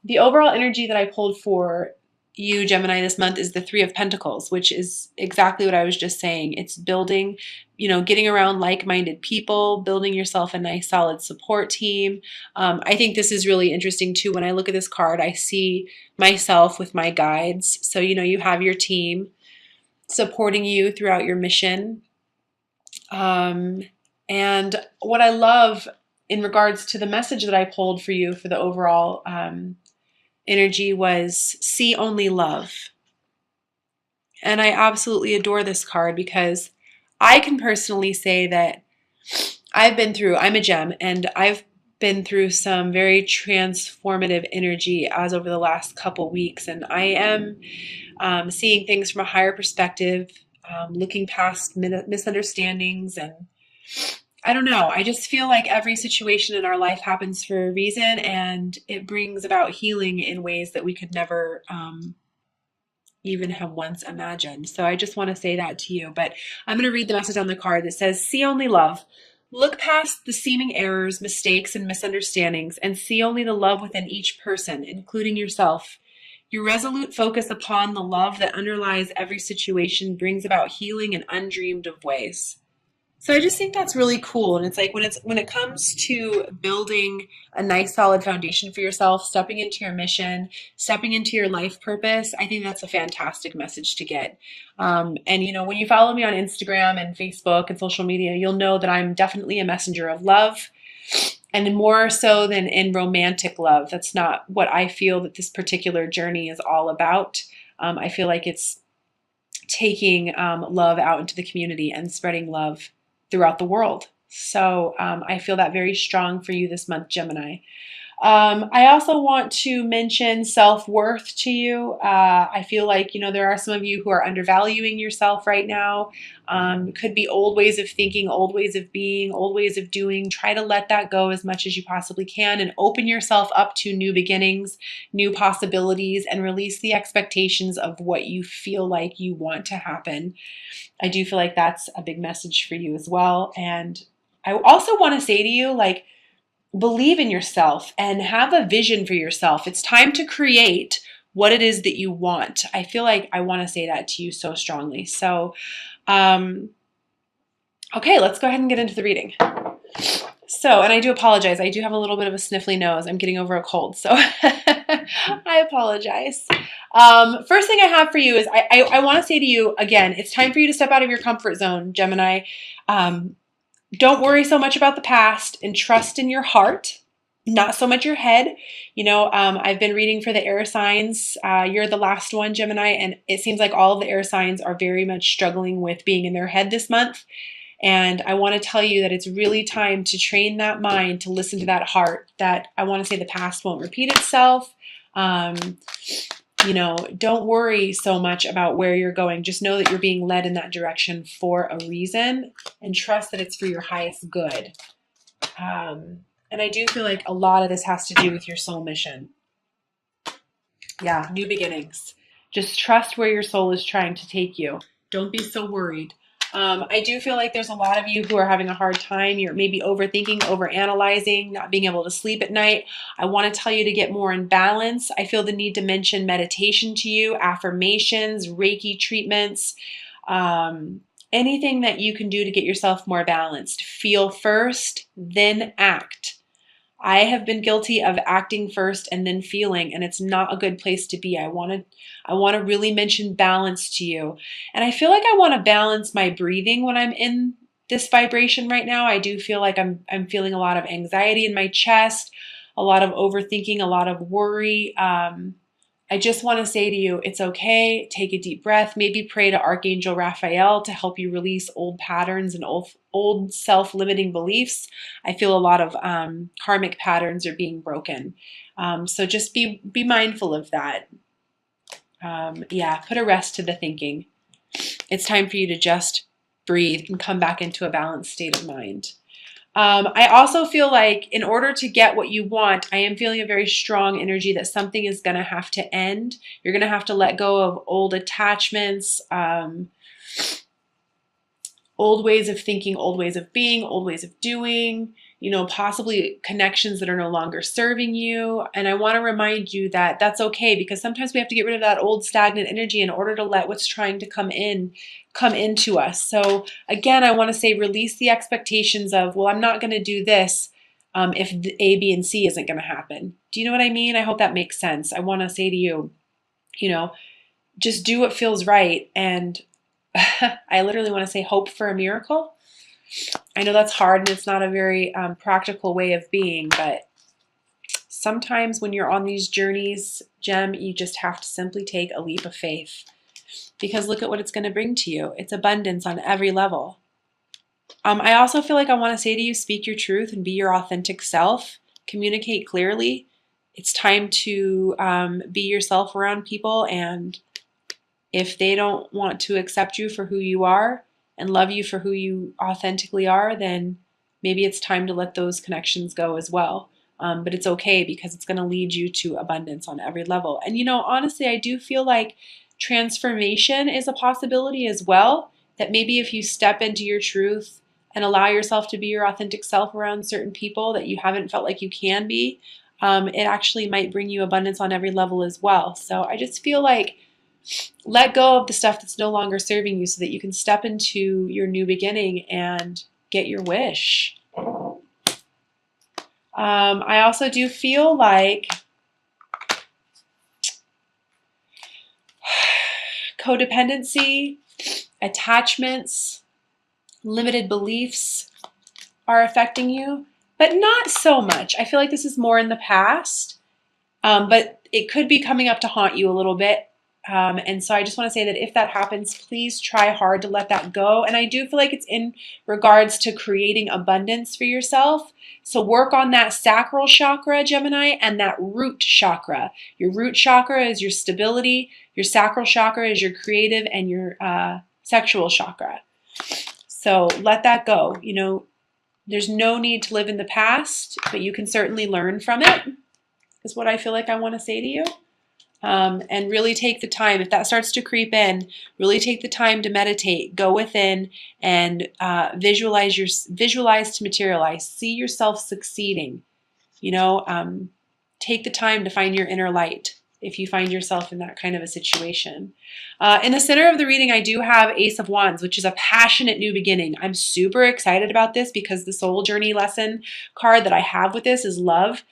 the overall energy that I pulled for you, Gemini, this month is the Three of Pentacles, which is exactly what I was just saying. It's building, getting around like-minded people, building yourself a nice, solid support team. I think this is really interesting too. When I look at this card, I see myself with my guides. So, you have your team supporting you throughout your mission. Um, and what I love in regards to the message that I pulled for you for the overall energy was see only love. And I absolutely adore this card because I can personally say that I'm a gem, and I've been through some very transformative energy as over the last couple weeks. And I am seeing things from a higher perspective, looking past misunderstandings. And I don't know, I just feel like every situation in our life happens for a reason, and it brings about healing in ways that we could never even have once imagined. So I just want to say that to you. But I'm going to read the message on the card that says, see only love. Look past the seeming errors, mistakes, and misunderstandings, and see only the love within each person, including yourself. Your resolute focus upon the love that underlies every situation brings about healing in undreamed of ways. So I just think that's really cool. And it's like when it comes to building a nice solid foundation for yourself, stepping into your mission, stepping into your life purpose, I think that's a fantastic message to get. And when you follow me on Instagram and Facebook and social media, you'll know that I'm definitely a messenger of love. And more so than in romantic love. That's not what I feel that this particular journey is all about. I feel like it's taking love out into the community and spreading love throughout the world. So I feel that very strong for you this month, Gemini. I also want to mention self-worth to you. I feel like, there are some of you who are undervaluing yourself right now. Could be old ways of thinking, old ways of being, old ways of doing. Try to let that go as much as you possibly can and open yourself up to new beginnings, new possibilities, and release the expectations of what you feel like you want to happen. I do feel like that's a big message for you as well. And I also want to say to you, like, believe in yourself and have a vision for yourself. It's time to create what it is that you want. I feel like I want to say that to you so strongly. So, okay, let's go ahead and get into the reading. So, and I do apologize. I do have a little bit of a sniffly nose. I'm getting over a cold, so I apologize. First thing I have for you is I want to say to you, again, it's time for you to step out of your comfort zone, Gemini. Don't worry so much about the past and trust in your heart, not so much your head. I've been reading for the air signs. You're the last one, Gemini, and it seems like all of the air signs are very much struggling with being in their head this month. And I want to tell you that it's really time to train that mind to listen to that heart, that I want to say the past won't repeat itself. Don't worry so much about where you're going. Just know that you're being led in that direction for a reason and trust that it's for your highest good. And I do feel like a lot of this has to do with your soul mission. Yeah, new beginnings. Just trust where your soul is trying to take you. Don't be so worried. I do feel like there's a lot of you who are having a hard time. You're maybe overthinking, overanalyzing, not being able to sleep at night. I want to tell you to get more in balance. I feel the need to mention meditation to you, affirmations, Reiki treatments, anything that you can do to get yourself more balanced. Feel first, then act. I have been guilty of acting first and then feeling, and it's not a good place to be. I want to really mention balance to you. And I feel like I want to balance my breathing when I'm in this vibration right now. I do feel like I'm feeling a lot of anxiety in my chest, a lot of overthinking, a lot of worry. I just want to say to you, it's okay. Take a deep breath. Maybe pray to Archangel Raphael to help you release old patterns and old self-limiting beliefs. I feel a lot of karmic patterns are being broken. So just be mindful of that. Put a rest to the thinking. It's time for you to just breathe and come back into a balanced state of mind. I also feel like in order to get what you want, I am feeling a very strong energy that something is going to have to end. You're going to have to let go of old attachments, old ways of thinking, old ways of being, old ways of doing. possibly connections that are no longer serving you. And I want to remind you that that's okay, because sometimes we have to get rid of that old stagnant energy in order to let what's trying to come into us. So again, I want to say release the expectations of, well, I'm not going to do this if the A, B, and C isn't going to happen. Do you know what I mean? I hope that makes sense. I want to say to you, just do what feels right. And I literally want to say hope for a miracle. I know that's hard and it's not a very practical way of being, but sometimes when you're on these journeys, Gem, you just have to simply take a leap of faith, because look at what it's going to bring to you. It's abundance on every level. I also feel like I want to say to you, speak your truth and be your authentic self. Communicate clearly. It's time to be yourself around people, and if they don't want to accept you for who you are and love you for who you authentically are, then maybe it's time to let those connections go as well. But it's okay, because it's going to lead you to abundance on every level. And honestly, I do feel like transformation is a possibility as well, that maybe if you step into your truth and allow yourself to be your authentic self around certain people that you haven't felt like you can be, it actually might bring you abundance on every level as well. So I just feel like let go of the stuff that's no longer serving you so that you can step into your new beginning and get your wish. I also do feel like codependency, attachments, limited beliefs are affecting you, but not so much. I feel like this is more in the past, but it could be coming up to haunt you a little bit. And so I just want to say that if that happens, please try hard to let that go. And I do feel like it's in regards to creating abundance for yourself. So work on that sacral chakra, Gemini, and that root chakra. Your root chakra is your stability. Your sacral chakra is your creative and your sexual chakra. So let that go. There's no need to live in the past, but you can certainly learn from it, is what I feel like I want to say to you. And really take the time, if that starts to creep in, really take the time to meditate, go within and visualize to materialize, see yourself succeeding. Take the time to find your inner light if you find yourself in that kind of a situation. In the center of the reading, I do have Ace of Wands, which is a passionate new beginning. I'm super excited about this because the soul journey lesson card that I have with this is love.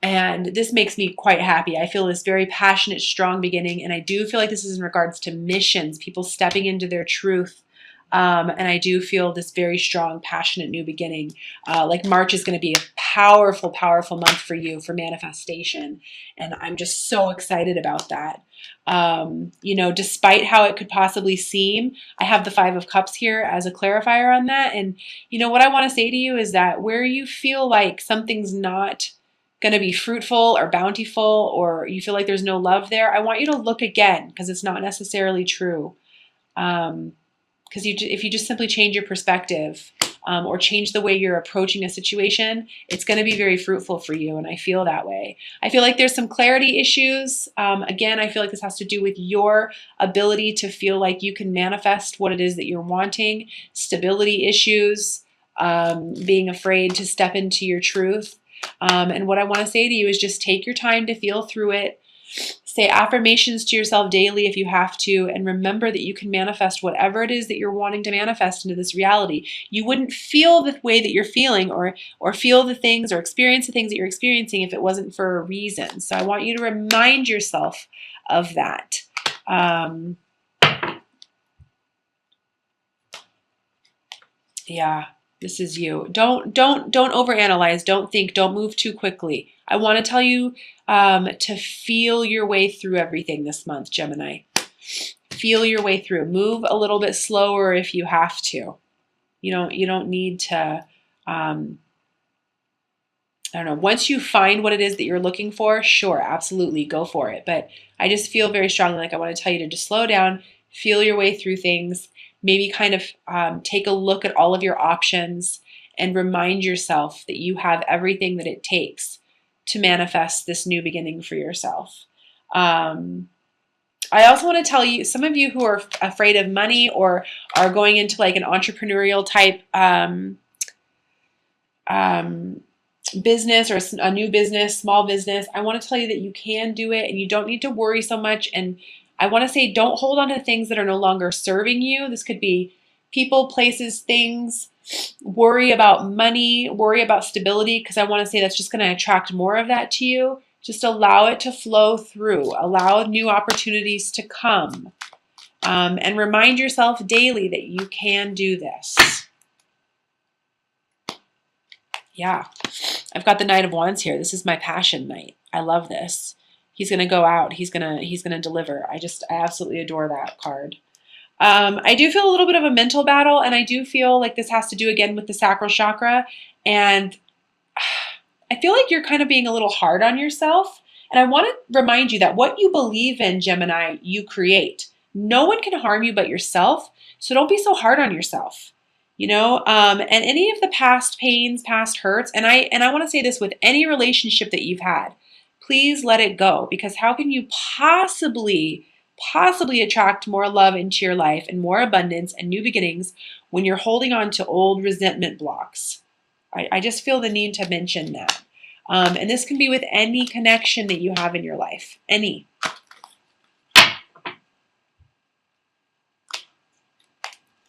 And this makes me quite happy. I feel this very passionate, strong beginning. And I do feel like this is in regards to missions, people stepping into their truth. And I do feel this very strong, passionate new beginning. Like March is going to be a powerful, powerful month for you for manifestation. And I'm just so excited about that. Despite how it could possibly seem, I have the Five of Cups here as a clarifier on that. And what I want to say to you is that where you feel like something's not going to be fruitful or bountiful, or you feel like there's no love there, I want you to look again, because it's not necessarily true. Because if you just simply change your perspective or change the way you're approaching a situation, it's going to be very fruitful for you. And I feel that way. I feel like there's some clarity issues. Again, I feel like this has to do with your ability to feel like you can manifest what it is that you're wanting, stability issues, being afraid to step into your truth. And what I want to say to you is just take your time to feel through it. Say affirmations to yourself daily if you have to, and remember that you can manifest whatever it is that you're wanting to manifest into this reality. You wouldn't feel the way that you're feeling or feel the things or experience the things that you're experiencing if it wasn't for a reason. So I want you to remind yourself of that. Yeah. This is you. Don't overanalyze. Don't think. Don't move too quickly. I want to tell you to feel your way through everything this month, Gemini. Feel your way through. Move a little bit slower if you have to. You don't need to. I don't know. Once you find what it is that you're looking for, sure, absolutely, go for it. But I just feel very strongly like I want to tell you to just slow down, feel your way through things. Maybe kind of take a look at all of your options and remind yourself that you have everything that it takes to manifest this new beginning for yourself. I also want to tell you, some of you who are afraid of money or are going into like an entrepreneurial type business or a new business, small business, I want to tell you that you can do it and you don't need to worry so much. And I want to say don't hold on to things that are no longer serving you. This could be people, places, things. Worry about money, worry about stability, because I want to say that's just going to attract more of that to you. Just allow it to flow through. Allow new opportunities to come. And remind yourself daily that you can do this. Yeah, I've got the Knight of Wands here. This is my passion knight. I love this. He's going to go out. He's going to deliver. I absolutely adore that card. I do feel a little bit of a mental battle, and I do feel like this has to do again with the sacral chakra. And I feel like you're kind of being a little hard on yourself. And I want to remind you that what you believe in, Gemini, you create. No one can harm you but yourself. So don't be so hard on yourself. And any of the past pains, past hurts, and I want to say this with any relationship that you've had, please let it go, because how can you possibly attract more love into your life and more abundance and new beginnings when you're holding on to old resentment blocks? I just feel the need to mention that. And this can be with any connection that you have in your life, any.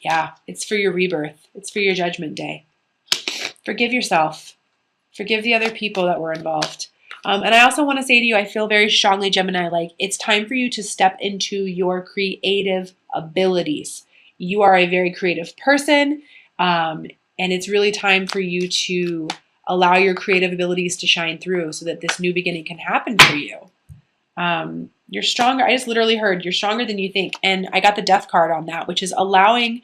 Yeah, it's for your rebirth. It's for your judgment day. Forgive yourself. Forgive the other people that were involved. And I also want to say to you, I feel very strongly, Gemini, like it's time for you to step into your creative abilities. You are a very creative person, and it's really time for you to allow your creative abilities to shine through so that this new beginning can happen for you. You're stronger. I just literally heard you're stronger than you think. And I got the death card on that, which is allowing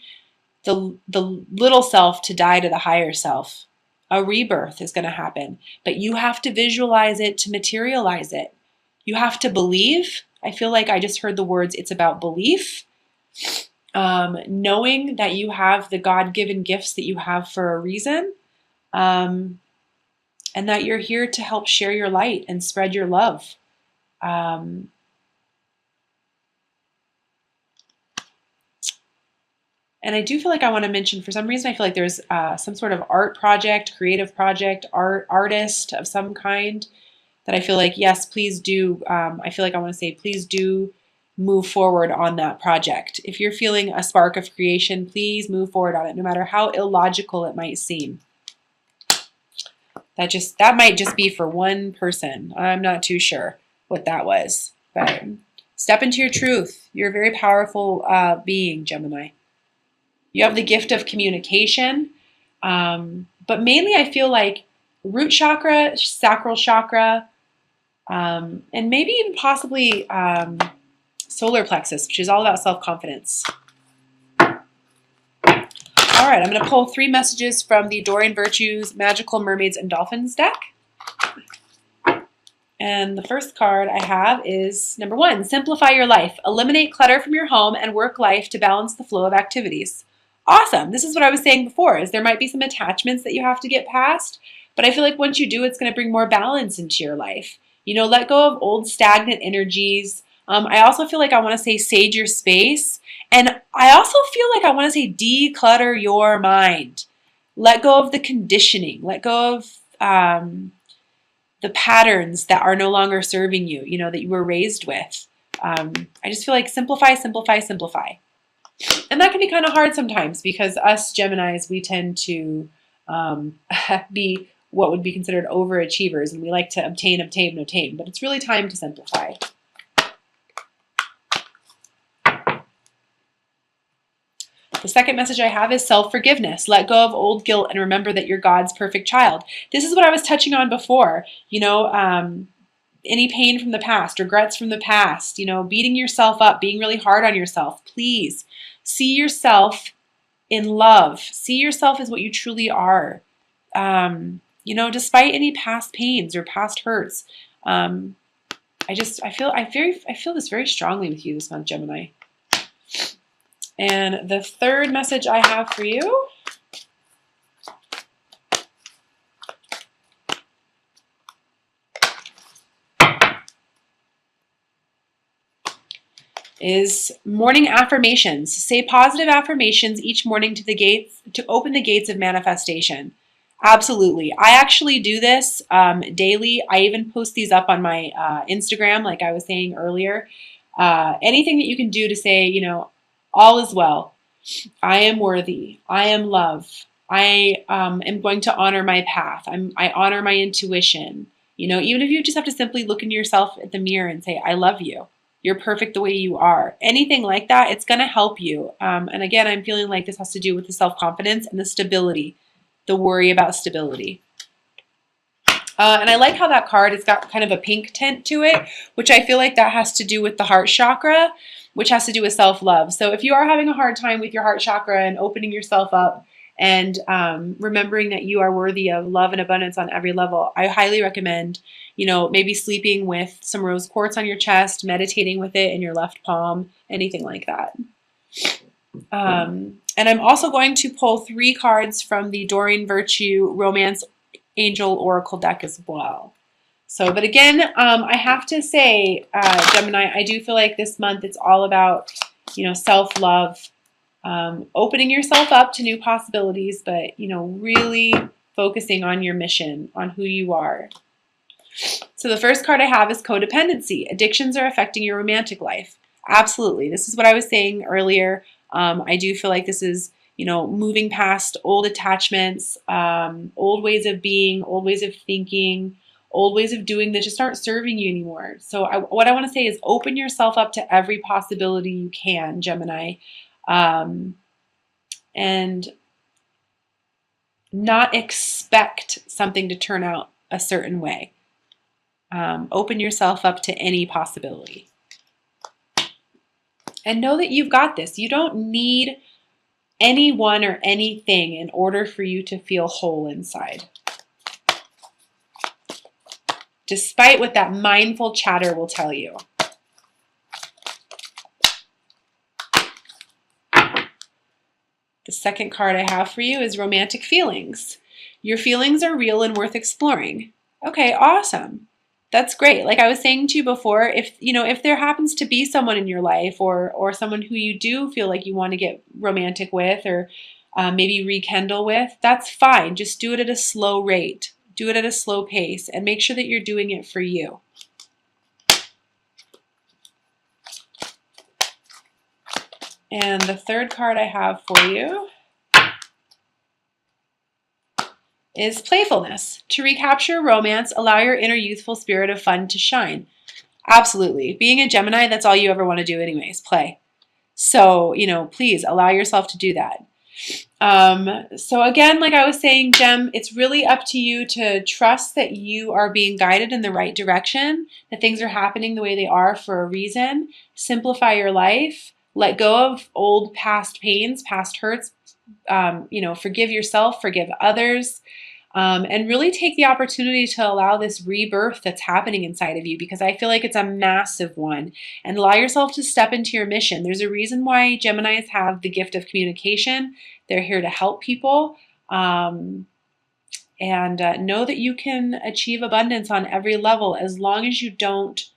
the little self to die to the higher self. A rebirth is going to happen, but you have to visualize it to materialize it. You have to believe. I feel like I just heard the words, it's about belief. Knowing that you have the God-given gifts that you have for a reason, and that you're here to help share your light and spread your love. And I do feel like I want to mention, for some reason, I feel like there's some sort of art project, creative project, artist of some kind that I feel like, yes, please do. I feel like I want to say, please do move forward on that project. If you're feeling a spark of creation, please move forward on it, no matter how illogical it might seem. That might just be for one person. I'm not too sure what that was. But step into your truth. You're a very powerful being, Gemini. You have the gift of communication, but mainly I feel like root chakra, sacral chakra, and maybe even possibly solar plexus, which is all about self-confidence. All right, I'm going to pull 3 messages from the Dorian Virtues, Magical Mermaids and Dolphins deck. And the first card I have is number 1, simplify your life. Eliminate clutter from your home and work life to balance the flow of activities. Awesome. This is what I was saying before, is there might be some attachments that you have to get past, but I feel like once you do, it's going to bring more balance into your life. Let go of old stagnant energies. I also feel like I want to say sage your space. And I also feel like I want to say declutter your mind. Let go of the conditioning. Let go of the patterns that are no longer serving you, that you were raised with. I just feel like simplify, simplify, simplify. And that can be kind of hard sometimes because us Geminis, we tend to be what would be considered overachievers, and we like to obtain, obtain, obtain. But it's really time to simplify. The second message I have is self-forgiveness. Let go of old guilt and remember that you're God's perfect child. This is what I was touching on before. Any pain from the past, regrets from the past, beating yourself up, being really hard on yourself. Please see yourself in love. See yourself as what you truly are. Despite any past pains or past hurts. I feel this very strongly with you this month, Gemini. And the third message I have for you is morning affirmations. Say positive affirmations each morning to open the gates of manifestation. Absolutely. I actually do this daily. I even post these up on my Instagram, like I was saying earlier. Anything that you can do to say, all is well. I am worthy. I am love. I am going to honor my path. I honor my intuition. Even if you just have to simply look into yourself at the mirror and say, I love you. You're perfect the way you are. Anything like that, it's going to help you. And again, I'm feeling like this has to do with the self-confidence and the stability, the worry about stability. And I like how that card, it's got kind of a pink tint to it, which I feel like that has to do with the heart chakra, which has to do with self-love. So if you are having a hard time with your heart chakra and opening yourself up and remembering that you are worthy of love and abundance on every level, I highly recommend, maybe sleeping with some rose quartz on your chest, meditating with it in your left palm, anything like that. And I'm also going to pull 3 cards from the Doreen Virtue Romance Angel Oracle deck as well. So, but again, I have to say, Gemini, I do feel like this month it's all about, self-love, opening yourself up to new possibilities, but, really focusing on your mission, on who you are. So the first card I have is codependency. Addictions are affecting your romantic life. Absolutely. This is what I was saying earlier. I do feel like this is, moving past old attachments, old ways of being, old ways of thinking, old ways of doing that just aren't serving you anymore. So what I want to say is open yourself up to every possibility you can, Gemini, and not expect something to turn out a certain way. Open yourself up to any possibility. And know that you've got this. You don't need anyone or anything in order for you to feel whole inside. Despite what that mindful chatter will tell you. The second card I have for you is romantic feelings. Your feelings are real and worth exploring. Okay, awesome. That's great. Like I was saying to you before, if there happens to be someone in your life or someone who you do feel like you want to get romantic with or maybe rekindle with, that's fine. Just do it at a slow rate. Do it at a slow pace and make sure that you're doing it for you. And the third card I have for you is playfulness. To recapture romance, allow your inner youthful spirit of fun to shine. Absolutely. Being a Gemini, that's all you ever want to do anyways, play. So, please allow yourself to do that. So again, like I was saying, Gem, it's really up to you to trust that you are being guided in the right direction, that things are happening the way they are for a reason. Simplify your life. Let go of old past pains, past hurts. Forgive yourself, forgive others. And really take the opportunity to allow this rebirth that's happening inside of you, because I feel like it's a massive one, and allow yourself to step into your mission. There's a reason why Geminis have the gift of communication. They're here to help people, and know that you can achieve abundance on every level as long as you don't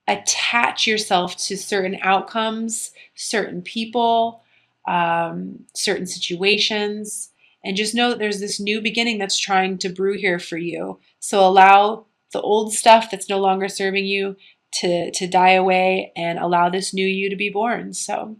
attach yourself to certain outcomes, certain people, certain situations. And just know that there's this new beginning that's trying to brew here for you. So allow the old stuff that's no longer serving you to die away and allow this new you to be born. So